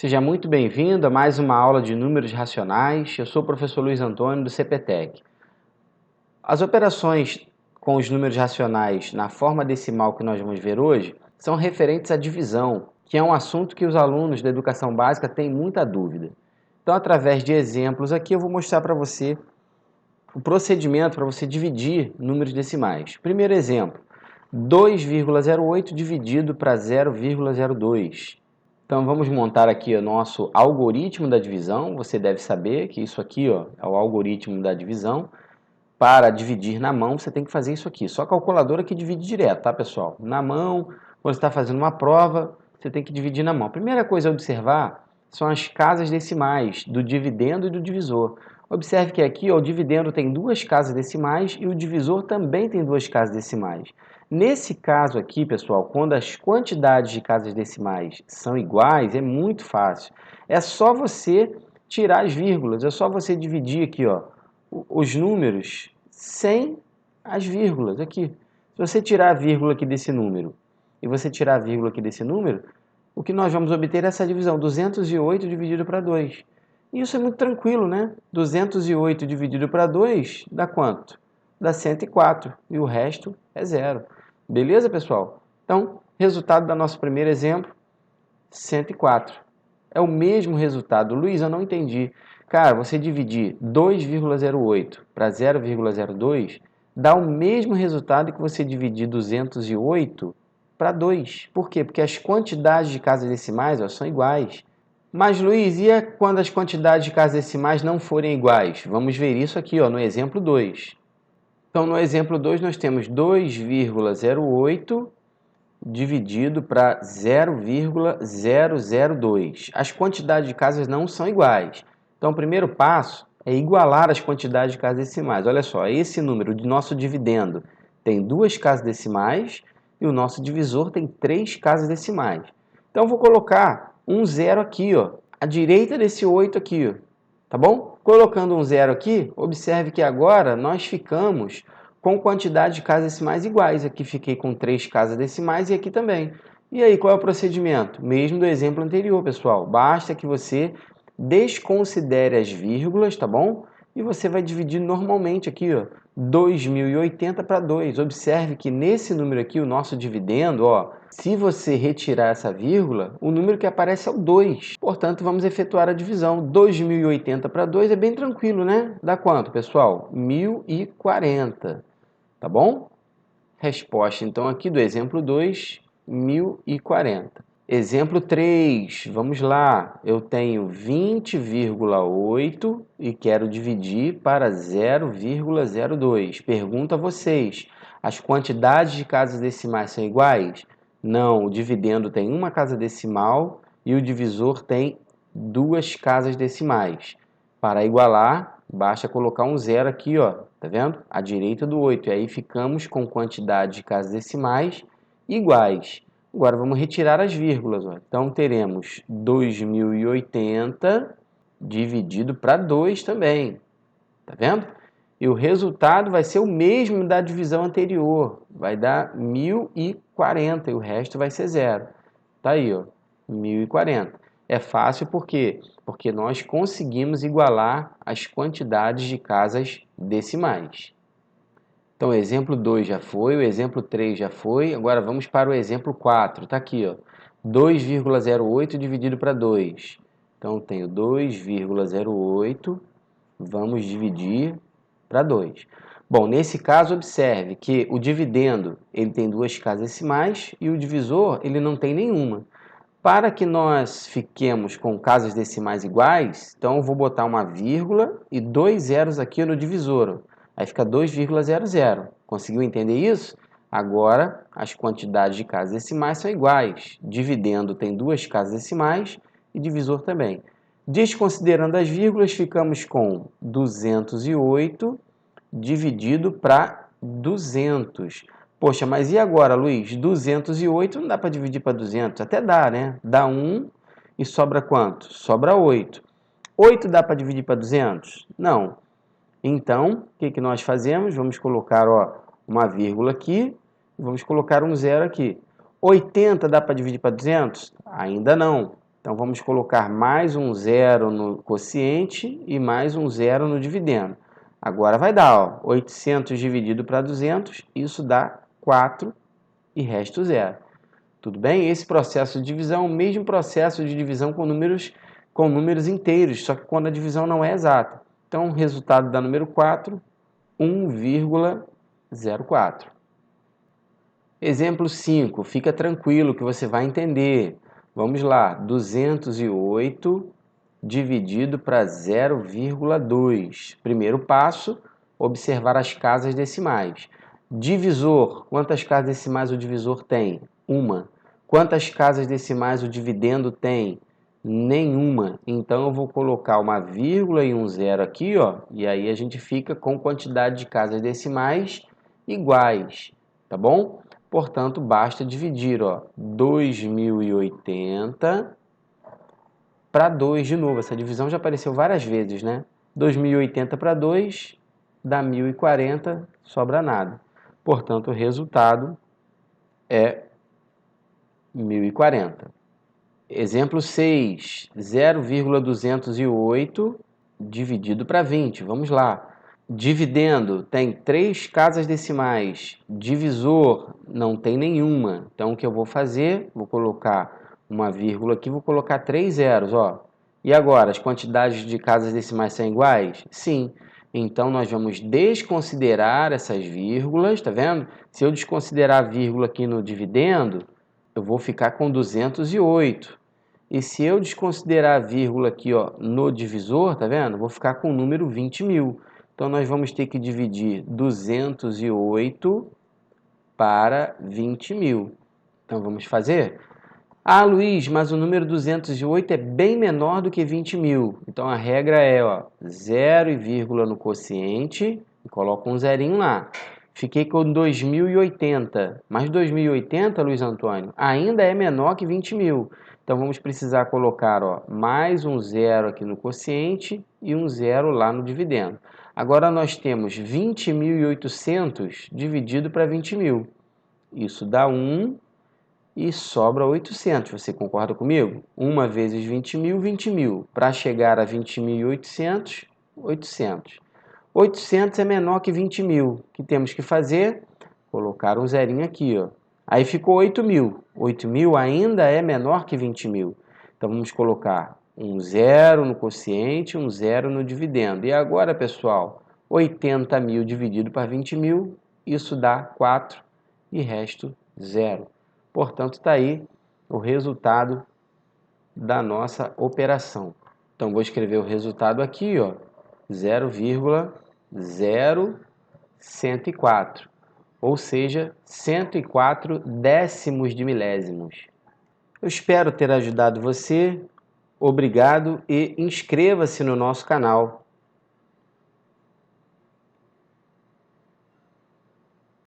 Seja muito bem-vindo a mais uma aula de números racionais. Eu sou o professor Luiz Antônio do CPTEC. As operações com os números racionais na forma decimal que nós vamos ver hoje são referentes à divisão, que é um assunto que os alunos da educação básica têm muita dúvida. Então, através de exemplos aqui, eu vou mostrar para você o procedimento para você dividir números decimais. Primeiro exemplo, 2,08 dividido para 0,02. Então, vamos montar aqui o nosso algoritmo da divisão. Você deve saber que isso aqui é o algoritmo da divisão. Para dividir na mão, você tem que fazer isso aqui. Só a calculadora que divide direto, tá, pessoal? Na mão, quando você está fazendo uma prova, você tem que dividir na mão. A primeira coisa a observar são as casas decimais do dividendo e do divisor. Observe que aqui o dividendo tem duas casas decimais e o divisor também tem duas casas decimais. Nesse caso aqui, pessoal, quando as quantidades de casas decimais são iguais, é muito fácil. É só você tirar as vírgulas, é só você dividir aqui, os números sem as vírgulas aqui. Se você tirar a vírgula aqui desse número e você tirar a vírgula aqui desse número, o que nós vamos obter é essa divisão, 208 dividido para 2. E isso é muito tranquilo, né? 208 dividido para 2 dá quanto? Dá 104 e o resto é zero. Beleza, pessoal? Então, resultado do nosso primeiro exemplo, 104. É o mesmo resultado. Luiz, eu não entendi. Cara, você dividir 2,08 para 0,02 dá o mesmo resultado que você dividir 208 para 2. Por quê? Porque as quantidades de casas decimais são iguais. Mas, Luiz, quando as quantidades de casas decimais não forem iguais? Vamos ver isso aqui no exemplo 2. Então, no exemplo 2, nós temos 2,08 dividido para 0,002. As quantidades de casas não são iguais. Então, o primeiro passo é igualar as quantidades de casas decimais. Olha só, esse número de nosso dividendo tem duas casas decimais e o nosso divisor tem três casas decimais. Então, eu vou colocar um zero aqui, à direita desse 8 aqui, tá bom? Colocando um zero aqui, observe que agora nós ficamos com quantidade de casas decimais iguais. Aqui fiquei com 3 casas decimais e aqui também. E aí, qual é o procedimento? Mesmo do exemplo anterior, pessoal. Basta que você desconsidere as vírgulas, tá bom? E você vai dividir normalmente aqui, 2.080 para 2. Observe que nesse número aqui, o nosso dividendo, se você retirar essa vírgula, o número que aparece é o 2. Portanto, vamos efetuar a divisão. 2.080 para 2 é bem tranquilo, né? Dá quanto, pessoal? 1.040. Tá bom? Resposta, então, aqui do exemplo 2, 1.040. Exemplo 3, vamos lá. Eu tenho 20,8 e quero dividir para 0,02. Pergunto a vocês, as quantidades de casas decimais são iguais? Não, o dividendo tem uma casa decimal e o divisor tem duas casas decimais. Para igualar, basta colocar um zero aqui, tá vendo? À direita do 8. E aí ficamos com quantidade de casas decimais iguais. Agora vamos retirar as vírgulas. Então teremos 2.080 dividido para 2 também. Tá vendo? E o resultado vai ser o mesmo da divisão anterior. Vai dar 1.040 e o resto vai ser zero. Tá aí, 1.040. É fácil por quê? Porque nós conseguimos igualar as quantidades de casas decimais. Então, o exemplo 2 já foi, o exemplo 3 já foi. Agora vamos para o exemplo 4. Está aqui, 2,08 dividido para 2. Então, tenho 2,08. Vamos dividir para 2. Bom, nesse caso, observe que o dividendo ele tem duas casas decimais e o divisor ele não tem nenhuma. Para que nós fiquemos com casas decimais iguais, então eu vou botar uma vírgula e dois zeros aqui no divisor. Aí fica 2,00. Conseguiu entender isso? Agora, as quantidades de casas decimais são iguais. Dividendo tem duas casas decimais e divisor também. Desconsiderando as vírgulas, ficamos com 208 dividido para 200. Poxa, mas e agora, Luiz? 208 não dá para dividir para 200? Até dá, né? Dá 1 e sobra quanto? Sobra 8. 8 dá para dividir para 200? Não. Então, o que nós fazemos? Vamos colocar uma vírgula aqui e vamos colocar um zero aqui. 80 dá para dividir para 200? Ainda não. Então, vamos colocar mais um zero no quociente e mais um zero no dividendo. Agora vai dar, ó, 800 dividido para 200, isso dá 4 e resta o zero. Tudo bem? Esse processo de divisão é o mesmo processo de divisão com números inteiros, só que quando a divisão não é exata. Então, o resultado dá número 4, 1,04. Exemplo 5, fica tranquilo que você vai entender. Vamos lá, 208 dividido para 0,2. Primeiro passo, observar as casas decimais. Divisor, quantas casas decimais o divisor tem? Uma. Quantas casas decimais o dividendo tem? Nenhuma. Então, eu vou colocar uma vírgula e um zero aqui, ó, e aí a gente fica com quantidade de casas decimais iguais, tá bom? Portanto, basta dividir, ó, 2080 para 2 de novo. Essa divisão já apareceu várias vezes, né? 2080 para 2 dá 1040, sobra nada. Portanto, o resultado é 1040. Exemplo 6, 0,208 dividido para 20. Vamos lá. Dividendo tem 3 casas decimais. Divisor não tem nenhuma. Então, o que eu vou fazer? Vou colocar uma vírgula aqui, vou colocar 3 zeros, ó. E agora, as quantidades de casas decimais são iguais? Sim. Então, nós vamos desconsiderar essas vírgulas, tá vendo? Se eu desconsiderar a vírgula aqui no dividendo, eu vou ficar com 208. E se eu desconsiderar a vírgula aqui, ó, no divisor, tá vendo? Vou ficar com o número 20.000. Então, nós vamos ter que dividir 208 para 20.000. Então, vamos fazer? Ah, Luiz, mas o número 208 é bem menor do que 20.000. Então, a regra é, ó, 0 e vírgula no quociente e coloco um zerinho lá. Fiquei com 2080. Mas 2080, Luiz Antônio, ainda é menor que 20.000. Então, vamos precisar colocar, ó, mais um zero aqui no quociente e um zero lá no dividendo. Agora, nós temos 20.800 dividido para 20.000. Isso dá 1 e sobra 800. Você concorda comigo? 1 vezes 20.000, 20.000. Para chegar a 20.800, 800. 800 é menor que 20.000. O que temos que fazer? Colocar um zerinho aqui, ó. Aí ficou 8.000. 8.000 ainda é menor que 20.000. Então, vamos colocar um zero no quociente, um zero no dividendo. E agora, pessoal, 80.000 dividido por 20.000, isso dá 4 e resto zero. Portanto, está aí o resultado da nossa operação. Então, vou escrever o resultado aqui, ó, 0,0104, ou seja, 104 décimos de milésimos. Eu espero ter ajudado você. Obrigado e inscreva-se no nosso canal.